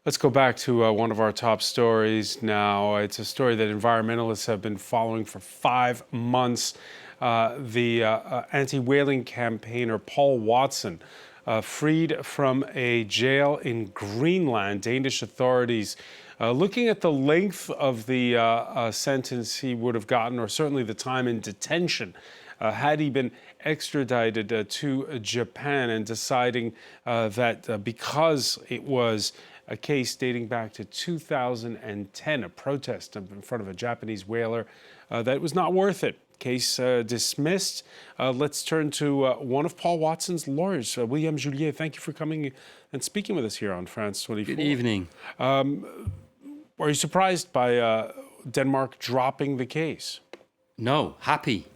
Let's go back to one of our top stories now. It's a story that environmentalists have been following for 5 months. The anti-whaling campaigner Paul Watson, freed from a jail in Greenland. Danish authorities looking at the length of the sentence he would have gotten, or certainly the time in detention, had he been extradited to Japan, and deciding that because it was a case dating back to 2010, a protest in front of a Japanese whaler, that it was not worth it. Case dismissed. Let's turn to one of Paul Watson's lawyers, William Julié. Thank you for coming and speaking with us here on France 24. Good evening. Are you surprised by Denmark dropping the case? No, happy.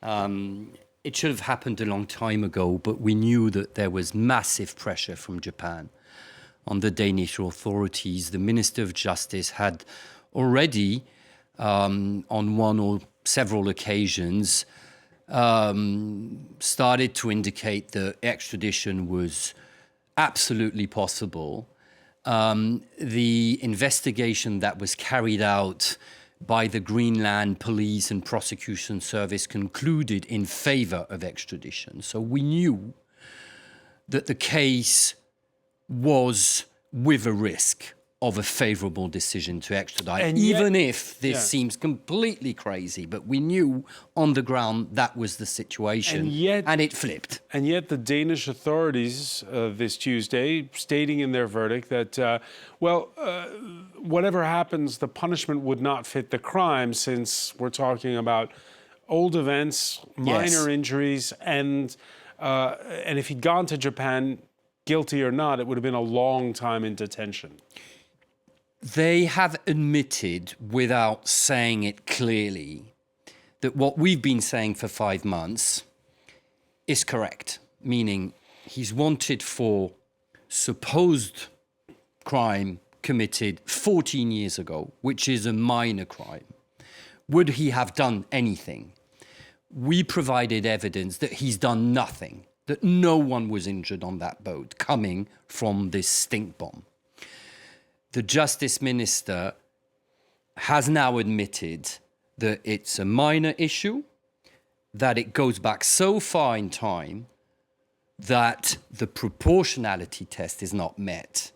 It should have happened a long time ago, but we knew that there was massive pressure from Japan on the Danish authorities. The Minister of Justice had already, on one or several occasions, started to indicate that extradition was absolutely possible. The investigation that was carried out by the Greenland Police and Prosecution Service concluded in favor of extradition. So we knew that the case was with a risk of a favorable decision to extradite, and even if this seems completely crazy, but we knew on the ground that was the situation, and it flipped. And yet the Danish authorities this Tuesday stating in their verdict that, whatever happens, the punishment would not fit the crime, since we're talking about old events, minor injuries, and if he'd gone to Japan, guilty or not, it would have been a long time in detention. They have admitted, without saying it clearly, that what we've been saying for 5 months is correct, meaning he's wanted for supposed crime committed 14 years ago, which is a minor crime. Would he have done anything? We provided evidence that he's done nothing, that no one was injured on that boat coming from this stink bomb. The Justice Minister has now admitted that it's a minor issue, that it goes back so far in time that the proportionality test is not met.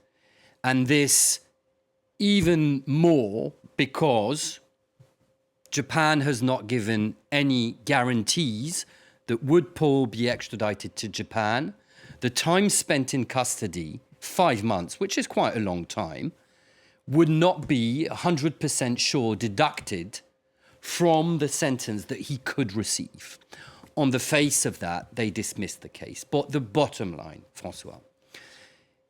And this even more because Japan has not given any guarantees that would Paul be extradited to Japan. The time spent in custody, 5 months, which is quite a long time, would not be 100% sure deducted from the sentence that he could receive. On the face of that, they dismissed the case. But the bottom line, François,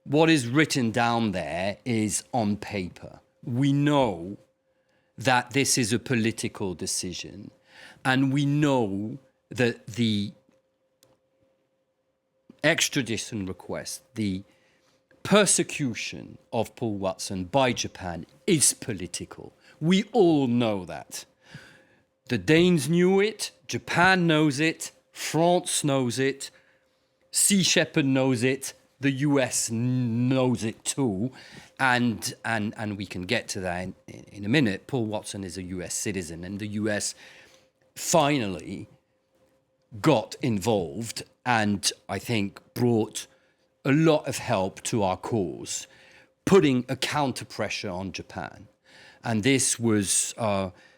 what is written down there is on paper. We know that this is a political decision, and we know that the extradition request, the persecution of Paul Watson by Japan is political. We all know that. The Danes knew it, Japan knows it, France knows it, Sea Shepherd knows it, the US knows it too, and we can get to that in a minute. Paul Watson is a US citizen, and the US finally got involved and I think brought a lot of help to our cause, putting a counter pressure on Japan. And this was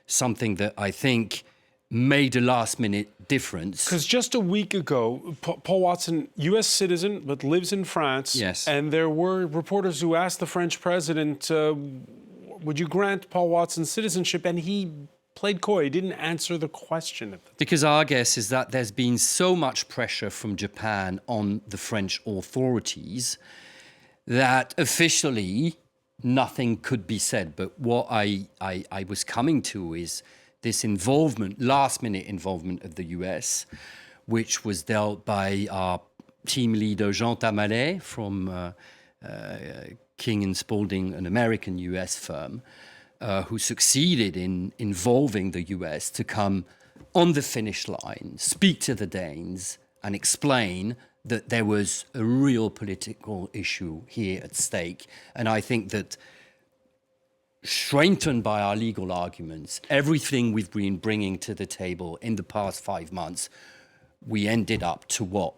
something that I think made a last minute difference. Because just a week ago, Paul Watson, US citizen, but lives in France. Yes. And there were reporters who asked the French president, would you grant Paul Watson citizenship? And he played coy, he didn't answer the question. Because our guess is that there's been so much pressure from Japan on the French authorities that officially nothing could be said. But what I was coming to is this involvement, last-minute involvement of the US, which was dealt by our team leader Jean Tamalet from King & Spalding, an American US firm, who succeeded in involving the US to come on the finish line, speak to the Danes and explain that there was a real political issue here at stake. And I think that, strengthened by our legal arguments, everything we've been bringing to the table in the past 5 months, we ended up to what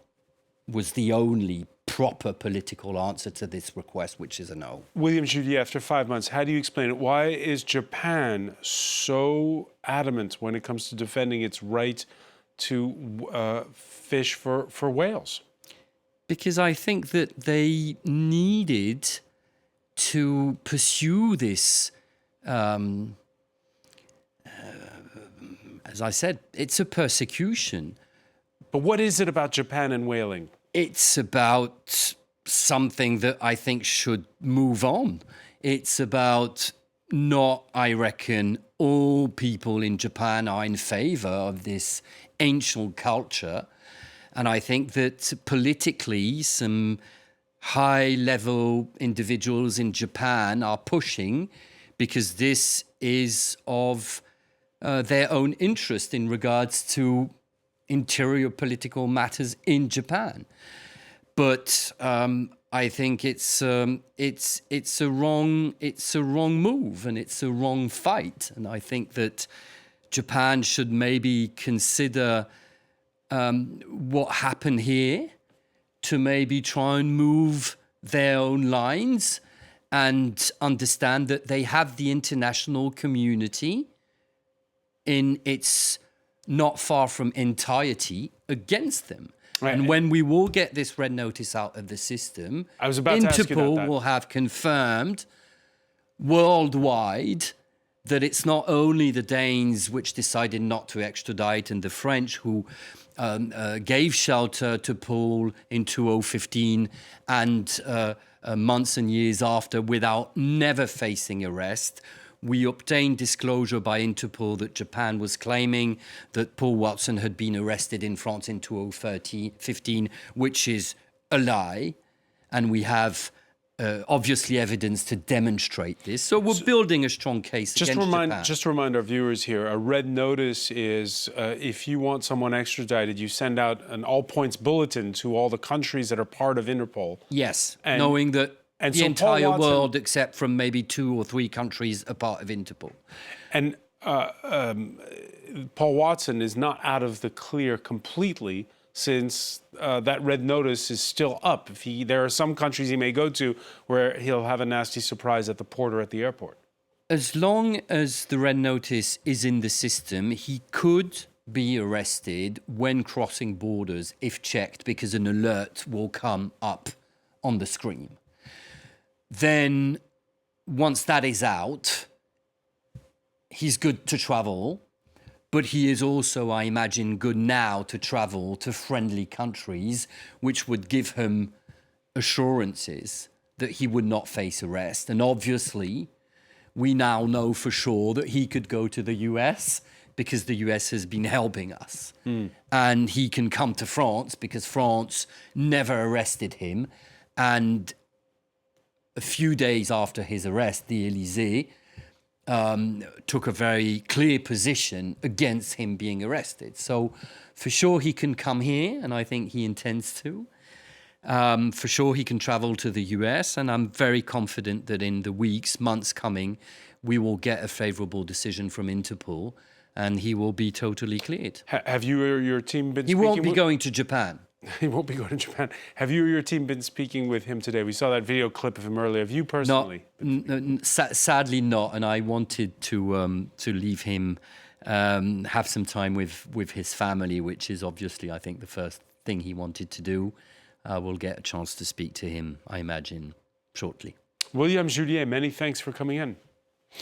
was the only proper political answer to this request, which is a no. William Julié, after 5 months, how do you explain it? Why is Japan so adamant when it comes to defending its right to fish for whales? Because I think that they needed to pursue this. As I said, it's a persecution. But what is it about Japan and whaling? It's about something that I think should move on. It's about not, I reckon, all people in Japan are in favor of this ancient culture. And I think that politically, some high-level individuals in Japan are pushing, because this is of their own interest in regards to interior political matters in Japan. But I think it's a wrong move, and it's a wrong fight. And I think that Japan should maybe consider what happened here, to maybe try and move their own lines and understand that they have the international community in its not far from entirety against them. Right. And when we will get this red notice out of the system, Interpol will have confirmed worldwide that it's not only the Danes which decided not to extradite and the French who gave shelter to Paul in 2015 and months and years after without never facing arrest. We obtained disclosure by Interpol that Japan was claiming that Paul Watson had been arrested in France in 2015, which is a lie. And we have obviously evidence to demonstrate this. So we're building a strong case against Japan. Just to remind our viewers here, a red notice is if you want someone extradited, you send out an all-points bulletin to all the countries that are part of Interpol. Yes, knowing that the entire world, except from maybe 2 or 3 countries, are part of Interpol. And Paul Watson is not out of the clear completely, since that red notice is still up. There are some countries he may go to where he'll have a nasty surprise at the port or at the airport. As long as the red notice is in the system, he could be arrested when crossing borders if checked, because an alert will come up on the screen. Then, once that is out, he's good to travel, but he is also, I imagine, good now to travel to friendly countries, which would give him assurances that he would not face arrest. And obviously, we now know for sure that he could go to the US because the US has been helping us. And he can come to France because France never arrested him. And a few days after his arrest, the Élysée took a very clear position against him being arrested. So for sure he can come here, and I think he intends to. For sure he can travel to the US, and I'm very confident that in the weeks, months coming, we will get a favorable decision from Interpol, and he will be totally cleared. Have you or your team been speaking? He won't be going to Japan. He won't be going to Japan. Have you or your team been speaking with him today? We saw that video clip of him earlier. Have you personally? No, sadly not. And I wanted to leave him, have some time with his family, which is obviously, I think, the first thing he wanted to do. We'll get a chance to speak to him, I imagine, shortly. William Julié, many thanks for coming in.